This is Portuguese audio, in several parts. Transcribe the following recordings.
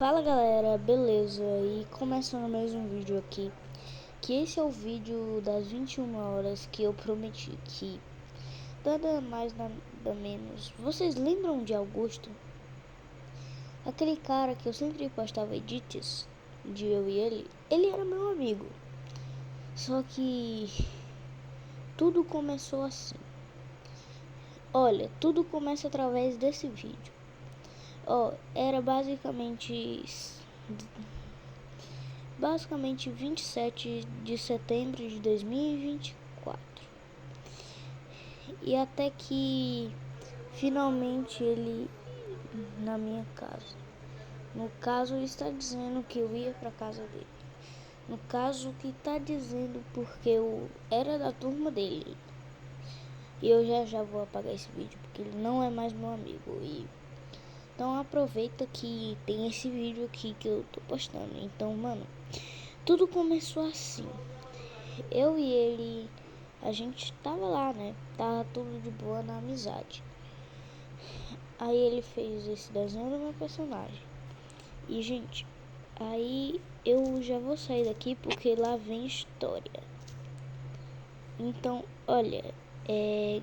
Fala galera, beleza? E começando mais um vídeo aqui, que esse é o vídeo das 21 horas que eu prometi, que nada mais nada menos. Vocês lembram de Augusto? Aquele cara que eu sempre postava edits de eu e ele era meu amigo. Só que tudo começou assim. Olha, tudo começa através desse vídeo. Era basicamente 27 de setembro de 2024. E até que finalmente ele na minha casa. No caso, está dizendo que eu ia para casa dele. No caso, que está dizendo porque eu era da turma dele. E eu já vou apagar esse vídeo porque ele não é mais meu amigo. Então aproveita que tem esse vídeo aqui que eu tô postando. Então, mano, tudo começou assim. Eu e ele, a gente tava lá, né? Tava tudo de boa na amizade. Aí ele fez esse desenho do meu personagem. E, gente, aí eu já vou sair daqui porque lá vem história. Então, olha,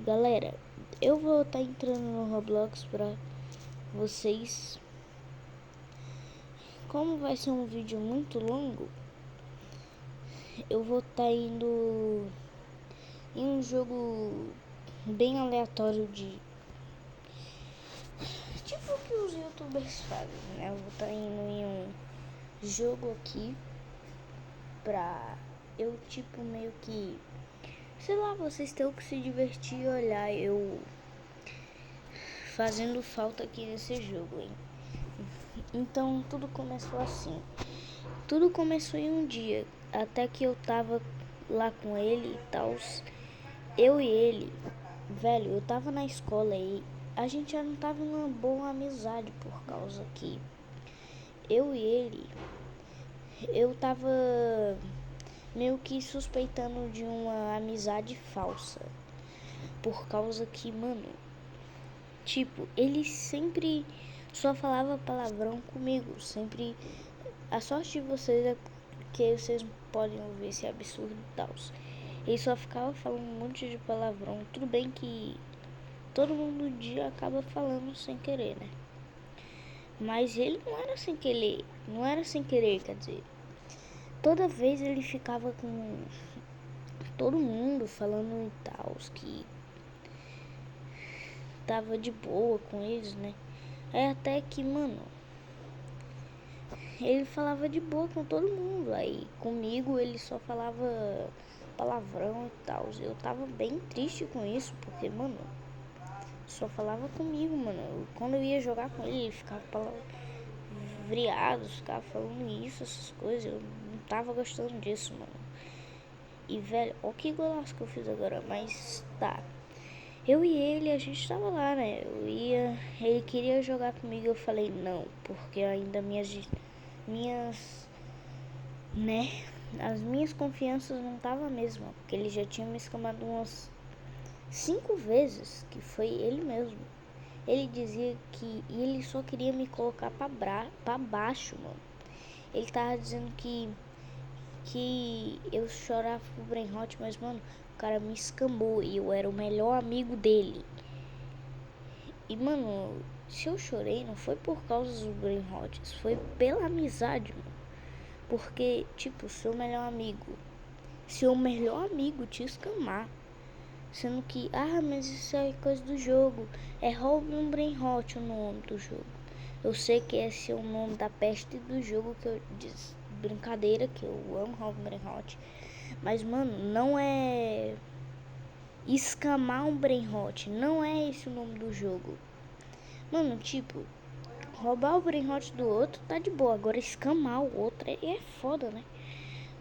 galera, eu vou estar entrando no Roblox pra vocês. Como vai ser um vídeo muito longo, eu vou estar indo em um jogo bem aleatório de tipo o que os youtubers fazem, né? Eu vou estar indo em um jogo aqui pra eu tipo meio que, sei lá, vocês têm que se divertir e olhar eu fazendo falta aqui nesse jogo, hein? Então tudo começou assim. Tudo começou em um dia, até que eu tava lá com ele e tal. Eu e ele, velho, eu tava na escola e a gente já não tava numa boa amizade por causa que eu e ele, eu tava meio que suspeitando de uma amizade falsa. Por causa que, mano, tipo, ele sempre só falava palavrão comigo. Sempre. A sorte de vocês é que vocês podem ouvir esse absurdo e tal. Ele só ficava falando um monte de palavrão. Tudo bem que todo mundo um dia acaba falando sem querer, né? Mas ele não era sem querer. Não era sem querer, quer dizer. Toda vez ele ficava com todo mundo falando e tal, que tava de boa com eles, né? É até que, mano, ele falava de boa com todo mundo. Aí comigo ele só falava palavrão e tal. Eu tava bem triste com isso, porque, mano, só falava comigo, mano. Quando eu ia jogar com ele ficava palavreado, ficava falando isso, essas coisas. Eu não tava gostando disso, mano. E, velho, ó que golaço que eu fiz agora, mas tá. Eu e ele, a gente tava lá, né? Ele queria jogar comigo, eu falei não, porque ainda né? As minhas confianças não tava mesmo, porque ele já tinha me escamado umas 5 vezes, que foi ele mesmo. Ele dizia que ele só queria me colocar pra baixo, mano. Ele tava dizendo que eu chorava pro Brain Hot, mas, mano, o cara me escambou e eu era o melhor amigo dele. E, mano, se eu chorei não foi por causa dos Brain Hots, foi pela amizade, mano. Porque, tipo, seu melhor amigo te escamar. Sendo que, mas isso é coisa do jogo. É Roube um Brain Hot o nome do jogo. Eu sei que esse é o nome da peste do jogo que eu disse. Brincadeira, que eu amo Roube um Brain Hot. Mas, mano, não é escamar um Brain Hot. Não é esse o nome do jogo. Mano, tipo, roubar o Brain Hot do outro tá de boa. Agora escamar o outro é foda, né?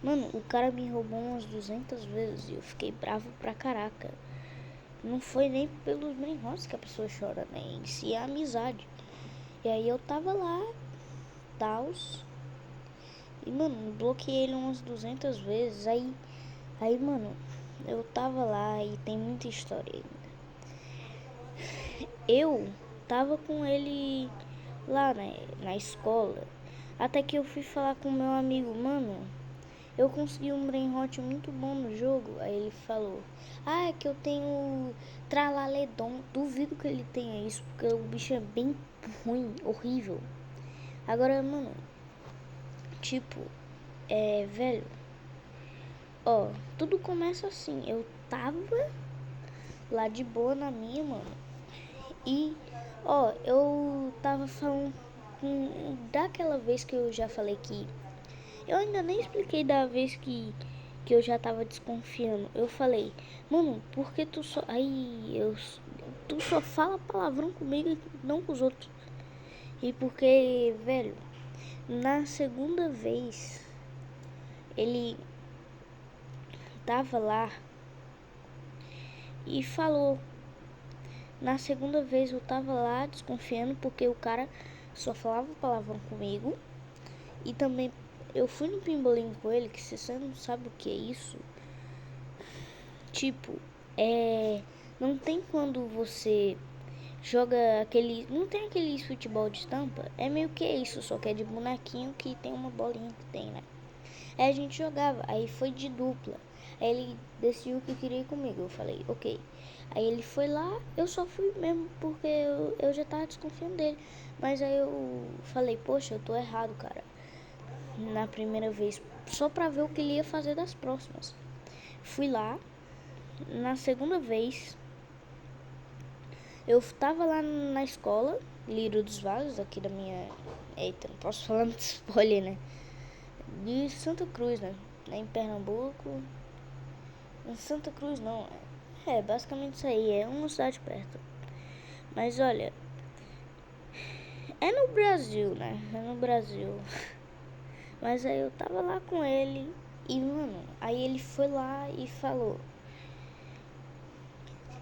Mano, o cara me roubou umas 200 vezes e eu fiquei bravo pra caraca. Não foi nem pelos Brain Hots que a pessoa chora, né? Em si é a amizade. E aí eu tava lá, tals. E, mano, bloqueei ele umas 200 vezes. Aí, mano, eu tava lá e tem muita história ainda. Eu tava com ele lá, né, na escola. Até que eu fui falar com meu amigo, mano, eu consegui um brain rot muito bom no jogo. Aí ele falou, é que eu tenho Tralaledon. Duvido que ele tenha isso, porque o bicho é bem ruim, horrível. Agora, mano, tipo, velho, ó, tudo começa assim. Eu tava lá de boa na minha, mano. E, ó, eu tava falando daquela vez que eu já falei que... Eu ainda nem expliquei da vez que eu já tava desconfiando. Eu falei, mano, por que tu só... tu só fala palavrão comigo e não com os outros. E porque, velho, na segunda vez, ele tava lá e falou. Na segunda vez eu tava lá desconfiando porque o cara só falava palavrão comigo. E também eu fui no pimbolim com ele, que se você não sabe o que é isso, tipo, não tem quando você joga aquele... Não tem aquele futebol de estampa? É meio que isso, só que é de bonequinho que tem uma bolinha que tem, né? Aí a gente jogava, aí foi de dupla. Aí ele decidiu que queria ir comigo. Eu falei, ok. Aí ele foi lá, eu só fui mesmo porque eu já tava desconfiando dele. Mas aí eu falei, poxa, eu tô errado, cara. Na primeira vez, só pra ver o que ele ia fazer das próximas. Fui lá. Na segunda vez, eu tava lá na escola, Lírio dos Vales, aqui da minha... Eita, não posso falar muito spoiler, né? De Santa Cruz, né? Em Pernambuco. Em Santa Cruz não. Basicamente isso aí. É uma cidade perto. Mas olha, é no Brasil, né? É no Brasil. Mas aí eu tava lá com ele. E, mano, aí ele foi lá e falou.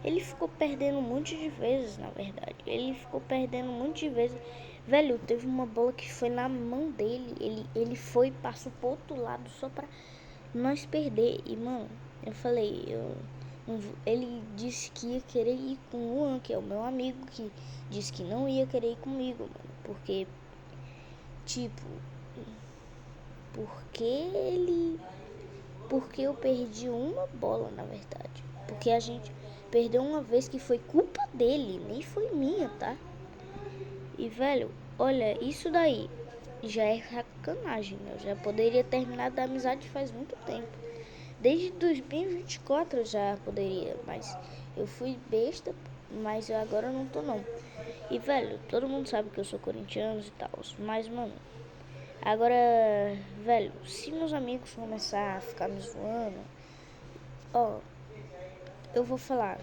Ele ficou perdendo um monte de vezes, na verdade. Ele ficou perdendo um monte de vezes. Velho, teve uma bola que foi na mão dele. Ele foi e passou pro outro lado só pra nós perder. E, mano, eu falei, ele disse que ia querer ir com o Juan, que é o meu amigo, que disse que não ia querer ir comigo, mano. Porque, tipo, porque eu perdi uma bola, na verdade. Porque a gente perdeu uma vez que foi culpa dele, nem foi minha, tá? E, velho, olha, isso daí já é sacanagem, né? Eu já poderia terminar da amizade faz muito tempo. Desde 2024 eu já poderia, mas eu fui besta, mas eu agora não tô não. E, velho, todo mundo sabe que eu sou corintiano e tal, mas, mano, agora, velho, se meus amigos começar a ficar me zoando, ó, eu vou falar,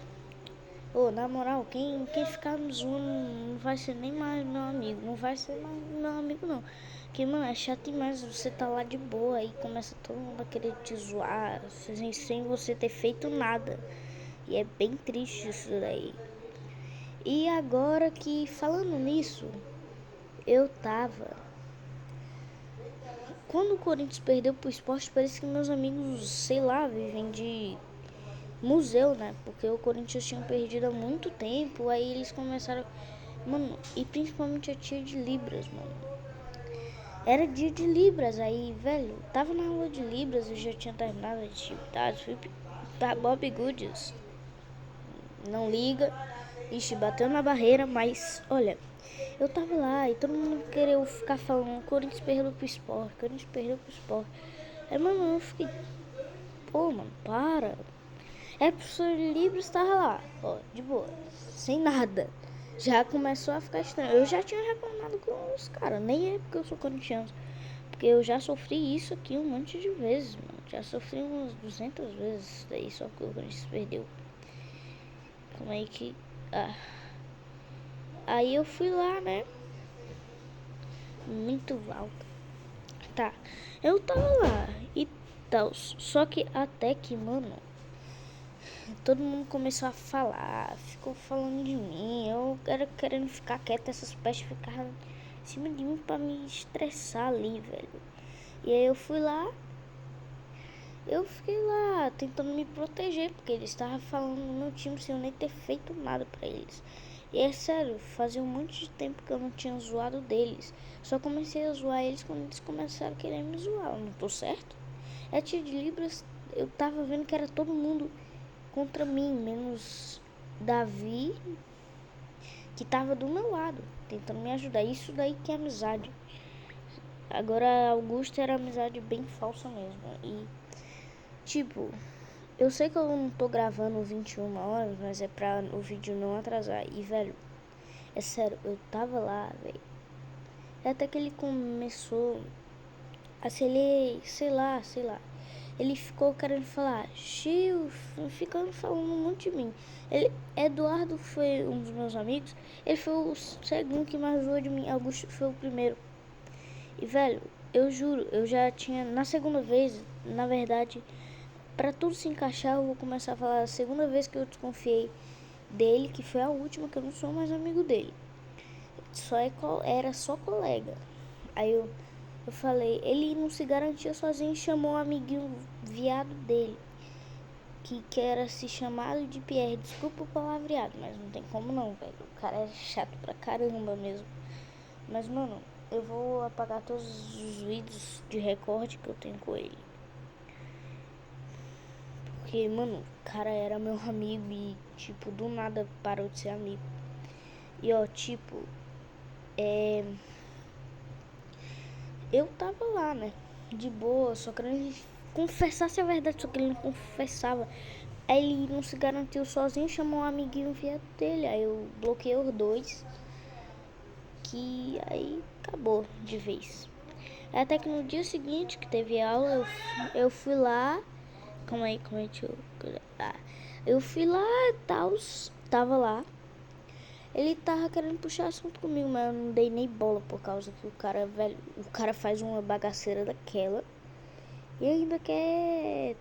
na moral, quem ficar me zoando não vai ser nem mais meu amigo, não vai ser mais meu amigo não. Porque, mano, é chato demais você tá lá de boa e começa todo mundo a querer te zoar sem você ter feito nada. E é bem triste isso daí. E agora que, falando nisso, eu tava... Quando o Corinthians perdeu pro Sport, parece que meus amigos, sei lá, vivem de museu, né? Porque o Corinthians tinha perdido há muito tempo, aí eles começaram... Mano, e principalmente a tia de Libras, mano. Era dia de Libras, aí, velho, tava na aula de Libras, eu já tinha terminado as atividades, fui pra Bob Goods. Não liga, ixi, bateu na barreira, mas, olha, eu tava lá e todo mundo queria ficar falando, Corinthians perdeu pro Sport, Corinthians perdeu pro Sport. Aí, mano, eu fiquei, pô, mano, para. Professor de Libras tava lá, ó, de boa, sem nada. Já começou a ficar estranho. Eu já tinha reclamado com os caras, nem é porque eu sou corintiano. Porque eu já sofri isso aqui um monte de vezes, mano. Já sofri umas 200 vezes isso daí, só que o Corinthians perdeu. Como é que... Aí eu fui lá, né? Muito alto. Tá, eu tava lá e tal. Só que até que, mano, todo mundo começou a falar. Ficou falando de mim. Eu era querendo ficar quieto. Essas pestes ficavam em cima de mim pra me estressar ali, velho. E aí eu fui lá. Eu fiquei lá tentando me proteger, porque eles estavam falando no meu time sem eu nem ter feito nada pra eles. E é sério, fazia um monte de tempo que eu não tinha zoado deles. Só comecei a zoar eles quando eles começaram a querer me zoar. Eu não tô certo? A tia de Libras, eu tava vendo que era todo mundo contra mim, menos Davi, que tava do meu lado, tentando me ajudar. Isso daí que é amizade. Agora, Augusto era amizade bem falsa mesmo. E, tipo, eu sei que eu não tô gravando 21 horas, mas é pra o vídeo não atrasar. E, velho, é sério, eu tava lá, velho. Até que ele começou a se ele, sei lá. Ele ficou querendo falar, Chiu, ficando falando um monte de mim. Eduardo foi um dos meus amigos, ele foi o segundo que mais zoou de mim, Augusto foi o primeiro. E, velho, eu juro, eu já tinha, na segunda vez, na verdade, pra tudo se encaixar, eu vou começar a falar a segunda vez que eu desconfiei dele, que foi a última, que eu não sou mais amigo dele. Era só colega. Aí eu falei, ele não se garantia sozinho e chamou um amiguinho viado dele, que era se chamado de Pierre. Desculpa o palavreado, mas não tem como não, velho. O cara é chato pra caramba mesmo. Mas, mano, eu vou apagar todos os vídeos de recorde que eu tenho com ele. Porque, mano, o cara era meu amigo e, tipo, do nada parou de ser amigo. E, ó, tipo, eu tava lá, né, de boa, só querendo ele confessasse a verdade, só que ele não confessava. Aí ele não se garantiu sozinho, chamou um amiguinho viado dele. Aí eu bloqueei os dois, que aí acabou de vez. Até que no dia seguinte, que teve aula, eu fui lá. Calma aí, deixa eu... Eu fui lá e tal, tava lá. Ele tava querendo puxar assunto comigo, mas eu não dei nem bola por causa que o cara, velho, o cara faz uma bagaceira daquela e ainda quer,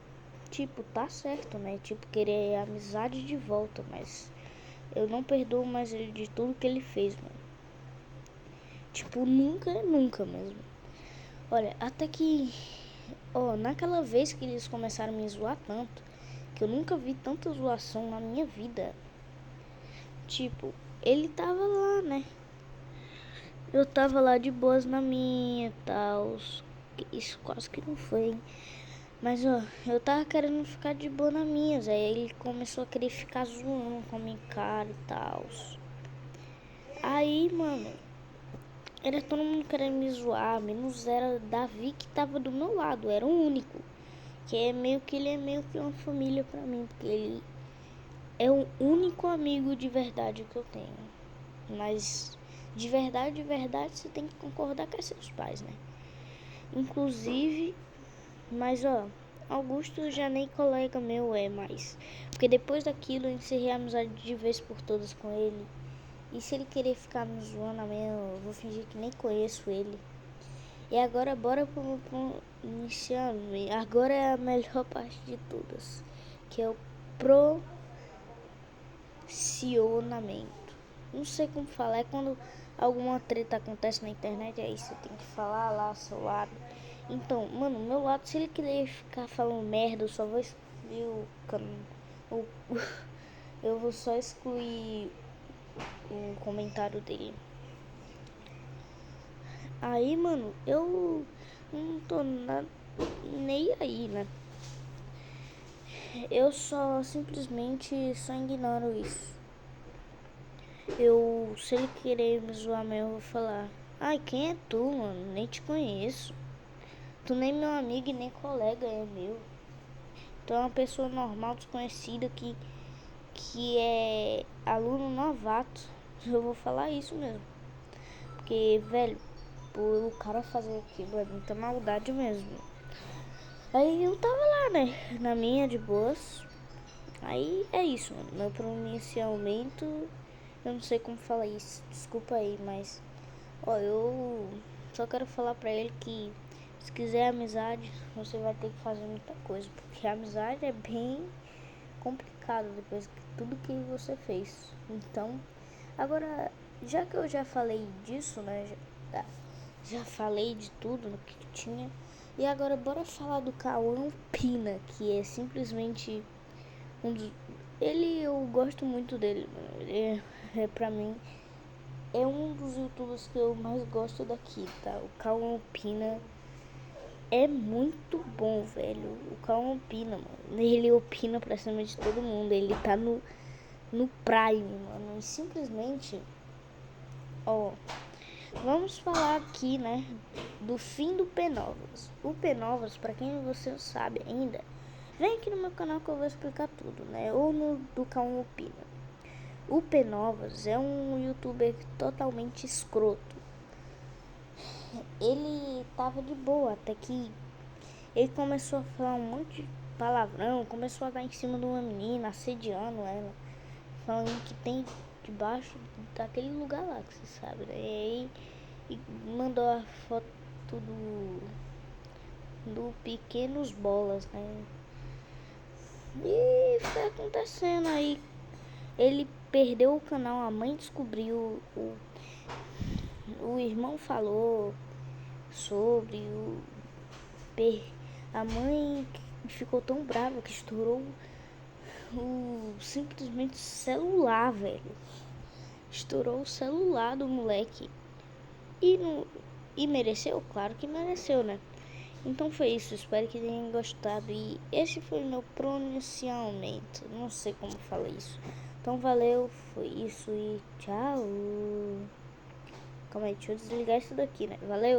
tipo, tá certo, né? Tipo, querer amizade de volta, mas eu não perdoo mais ele de tudo que ele fez, mano. Tipo, nunca mesmo. Olha, até que, ó, naquela vez que eles começaram a me zoar tanto, que eu nunca vi tanta zoação na minha vida. Tipo, ele tava lá, né? Eu tava lá de boas na minha e tal. Isso quase que não foi, hein? Mas, ó, eu tava querendo ficar de boa na minha. Aí ele começou a querer ficar zoando com a minha cara e tal. Aí, mano, era todo mundo querendo me zoar. Menos era Davi que tava do meu lado. Era o único. Que é meio que ele é meio que uma família pra mim. Porque ele é o único amigo de verdade que eu tenho. Mas de verdade, você tem que concordar com seus pais, né? Inclusive, mas ó, Augusto já nem colega meu é mais. Porque depois daquilo eu encerrei a amizade de vez por todas com ele. E se ele querer ficar me zoando mesmo, eu vou fingir que nem conheço ele. E agora bora pro iniciando. Agora é a melhor parte de todas, que é o procionamento. Não sei como falar, é quando alguma treta acontece na internet, aí você tem que falar lá ao seu lado. Então, mano, meu lado, se ele querer ficar falando merda, eu só vou excluir o eu vou só excluir o comentário dele. Aí, mano, eu não tô nem aí, né? Eu simplesmente só ignoro isso. Se ele querer me zoar mesmo, eu vou falar: ai, quem é tu, mano? Nem te conheço. Tu nem meu amigo e nem colega é meu. Tu é uma pessoa normal, desconhecida, que é aluno novato. Eu vou falar isso mesmo. Porque, velho, por o cara fazer aquilo é muita maldade mesmo. Aí eu tava lá, né? Na minha, de boas. Aí é isso, mano. Meu pronunciamento, eu não sei como falar isso. Desculpa aí, mas... Ó, eu só quero falar pra ele que se quiser amizade, você vai ter que fazer muita coisa. Porque a amizade é bem complicado depois de tudo que você fez. Então, agora, já que eu já falei disso, né? Já falei de tudo que tinha. E agora bora falar do Cauã Pina, que é simplesmente um dos... eu gosto muito dele, mano. Ele pra mim, é um dos youtubers que eu mais gosto daqui, tá? O Cauã Opina é muito bom, velho. O Cauã Opina, mano. Ele opina pra cima de todo mundo. Ele tá no Prime, mano. E simplesmente, ó, vamos falar aqui, né, do fim do P-Novas. O P-Novas, pra quem você não sabe ainda, vem aqui no meu canal que eu vou explicar tudo, né? Ou no do Cauã Opina. O P-Novas é um youtuber totalmente escroto. Ele tava de boa, até que ele começou a falar um monte de palavrão, começou a dar em cima de uma menina, assediando ela, falando que tem debaixo daquele lugar lá, que você sabe, né? E mandou a foto do Pequenos Bolas, né? E foi acontecendo aí. Ele perdeu o canal, a mãe descobriu, o irmão falou sobre a mãe ficou tão brava que estourou simplesmente celular, velho. Estourou o celular do moleque. E, não, e mereceu? Claro que mereceu, né? Então foi isso, espero que tenham gostado. E esse foi meu pronunciamento. Não sei como fala isso. Então valeu, foi isso e tchau. Calma aí, deixa eu desligar isso daqui, né? Valeu!